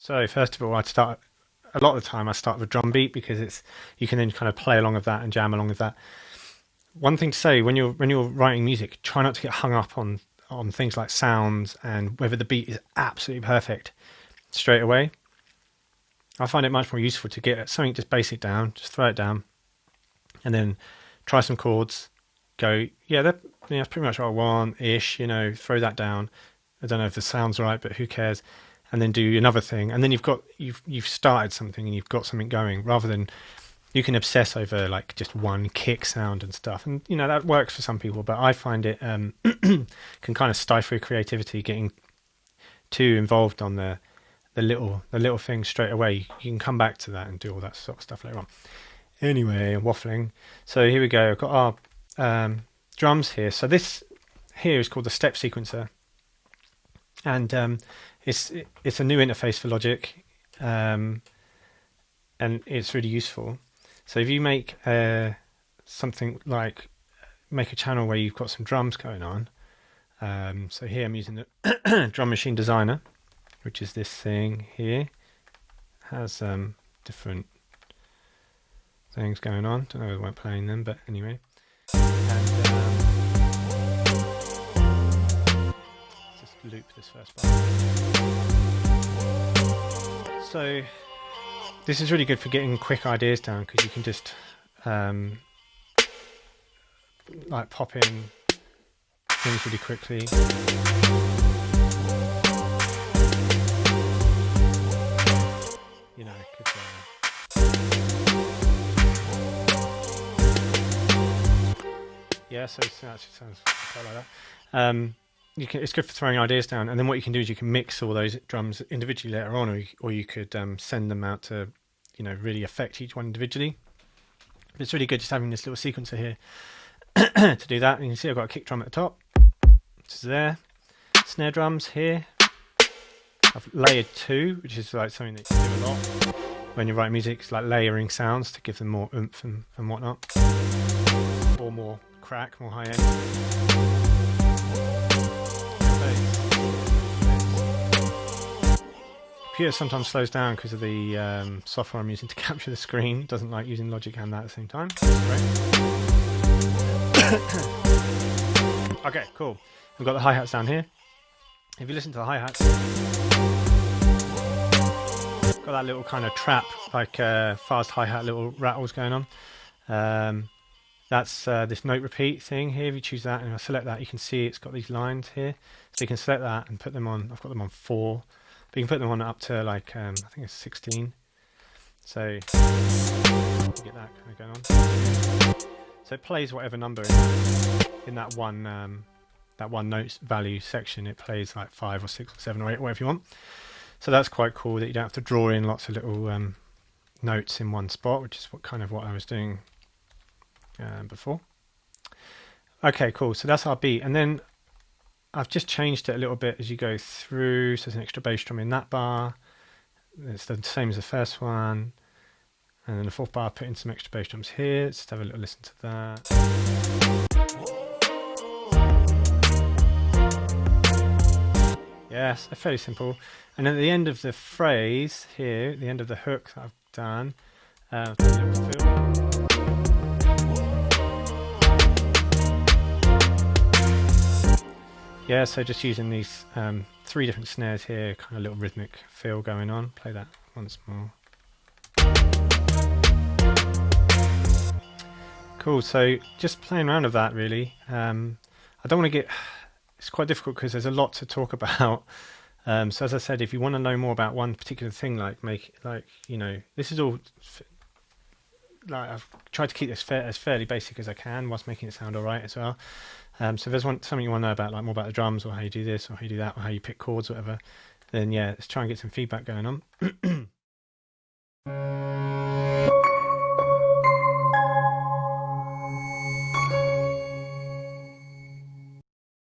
So first of all, a lot of the time I start with Drumbeat because you can then kind of play along with that and jam along with that. One thing to say when you're writing music, try not to get hung up on things like sounds and whether the beat is absolutely perfect straight away. I find it much more useful to get something just basic down, just throw it down, and then try some chords. Go, yeah, that's pretty much what I want ish. Throw that down. I don't know if the sound's right, but who cares? And then do another thing, and then you've started something and you've got something going. Rather than you can obsess over like just one kick sound and stuff, and that works for some people. But I find it can kind of stifle creativity, getting too involved on the little things straight away. You can come back to that and do all that sort of stuff later on. Anyway, I'm waffling. So here we go. I've got our drums here. So this here is called the step sequencer, and it's a new interface for Logic, and it's really useful. So if you make something like make a channel where you've got some drums going on, so here I'm using the Drum Machine Designer, which is this thing here. It has different things going on. Don't know if I won't playing them, but anyway. And let's just loop this first part. So this is really good for getting quick ideas down because you can just like pop in things really quickly. Yeah, so that sounds quite like that. It's good for throwing ideas down, and then what you can do is you can mix all those drums individually later on, or you could send them out to, really affect each one individually. But it's really good just having this little sequencer here to do that. And you can see I've got a kick drum at the top, which is there. Snare drums here. I've layered 2, which is like something that you do a lot when you write music. It's like layering sounds to give them more oomph and whatnot, or more crack, more high end. Computer sometimes slows down because of the software I'm using to capture the screen. It doesn't like using Logic and that at the same time. Okay, cool. We've got the hi-hats down here. If you listen to the hi-hats, got that little kind of trap, like fast hi-hat little rattles going on. That's this note repeat thing here. If you choose that and I select that, you can see it's got these lines here. So you can select that and put them on. I've got them on 4. But you can put them on up to like, I think it's 16. So you get that kind of going on. So it plays whatever number in that one note value section. It plays like 5 or 6 or 7 or 8, whatever you want. So that's quite cool that you don't have to draw in lots of little notes in one spot, which is what I was doing before. Okay, cool. So that's our beat, and then I've just changed it a little bit as you go through. So there's an extra bass drum in that bar. It's the same as the first one, and then the 4th bar, put in some extra bass drums here. Let's have a little listen to that. Yes, they're fairly simple. And at the end of the phrase here, at the end of the hook that I've done, yeah, so just using these 3 different snares here, kind of little rhythmic feel going on. Play that once more. Cool, so just playing around with that really. I don't want to get... It's quite difficult because there's a lot to talk about. So as I said, if you want to know more about one particular thing, this is all... Like I've tried to keep this as fairly basic as I can whilst making it sound alright as well. So if there's something you want to know about, like more about the drums or how you do this or how you do that or how you pick chords or whatever, then yeah, let's try and get some feedback going on.